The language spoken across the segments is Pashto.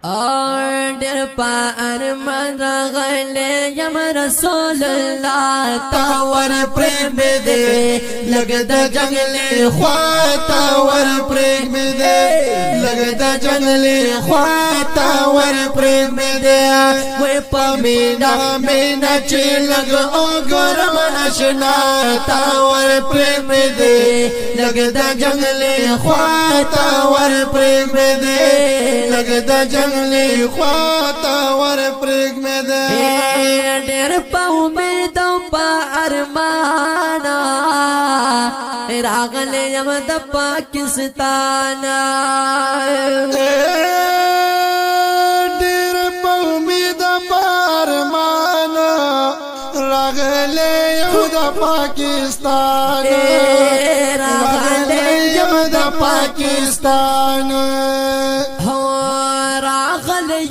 ډېر په ارمان راغلی یم رسول الله تا ور پرېږدې دې لږ د جنګلې خوا ته ور پرېږدې دې لږ د جنګلې خوا ته ور پرېږدې دې وې په مینا مینا چې لږ وګورم اشنا تا ور پرېږدې دې لږ د جنګلې خوا ته ور پرېږدې دې لږ د جنگلی خواتا ور پرېږدې دې ډېر په امید او په ارمان راغلی یم د پاکستان ډېر په امید په ارمان راغلی یم د پاکستان راغلی یم د پاکستان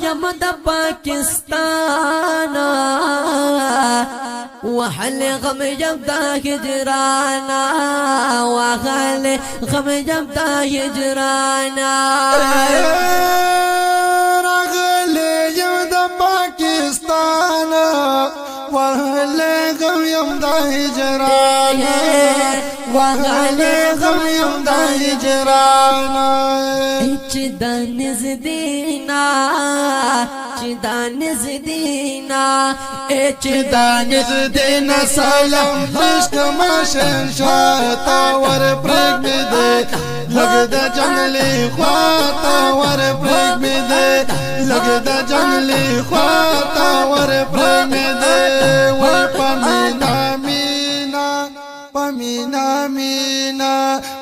یم د پاکستان وحل غم یم د هجرانا وحل غم یم د هجرانا راغلی یم د پاکستان وحل غم یم د هجرانا وحل غم یم د هجرانا چې د نزدینا چې د نزدینا چې د نزدینا سلام عشق ماشن شاتا ور پرېږدې دې لږ د جنګلې خوا ته ور پرېږدې دې لږ د جنګلې خوا ته ور پرېږدې دې وای په مینا مینا په مینا مینا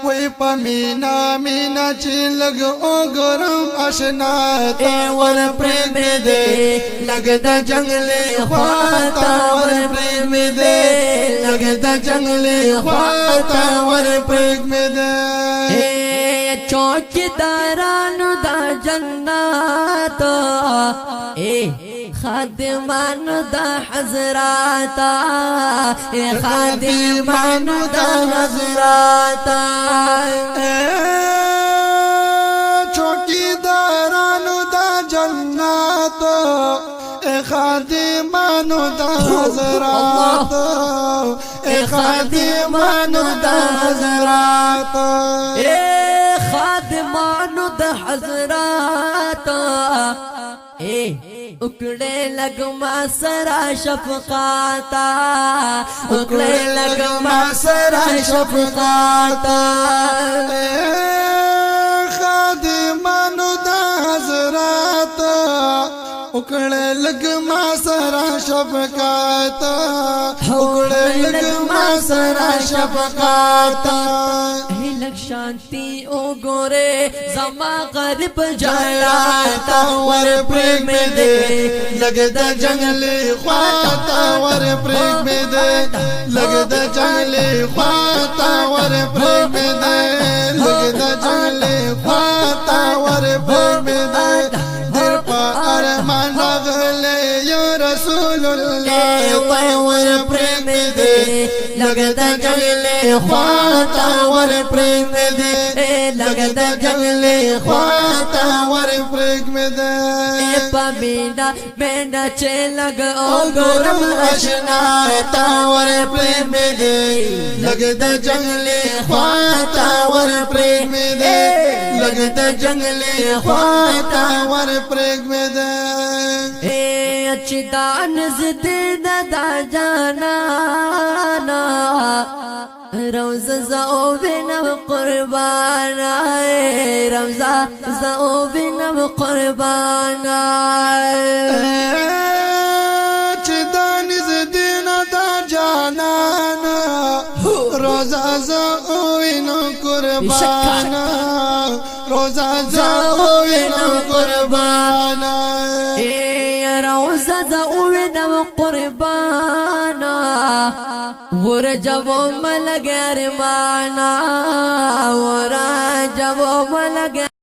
وای په مینا مینا چې لږ وګورم اشنا ته ور پرېږدې دې لږ د جنګلې خوا ته ور پرېږدې دې لږ د جنګلې خوا ته ور پرېږدې دې چوکیدارانو د جنت خادمانو د حضرات خادمانو د حضرات چوکیدارانو د جنت خادمانو د حضرات خادمانو د حضرات خادمانو د حضرات اکڑے لگ ما سرا شفقاتا اکڑے لگ ما سرا شفقاتا خادمانو دا حضرات اکڑے لگ ما سرا شفقاتا اکڑے لگ ما سرا شفقاتا لگ شانتی او گورے زما غریب جایا تا ور پرېږدې دې لږ د جنګلې خوا ته ور پرېږدې دې لږ د جنګلې خوا ته ور پرېږدې دې لږ د جنګلې خوا ته ور پرېږدې دې ډېر په ارمان راغلی یا رسول الله ته ور پرېږدې دې لږ د جنګلې خوا ته ور پرېږدې دې لږ د جنګلې خوا ته ور پرېږدې دې په مینا مینا چې لږ وګورم اشنا ته ور پرېږدې دې لږ د جنګلې خوا ته ور پرېږدې دې لږ د جنګلې خوا ته ور پرېږدې دې چې دا نزدینا دا جانانا روزه زو بنم قربانا روزه زو بنم قربانا چې دا نزدینا دا جانانا روزه زو بنم قربانا روزه زو بنم قربانا روزه زو بنم قربانا ورجب ملګر مانا ورجب ملګر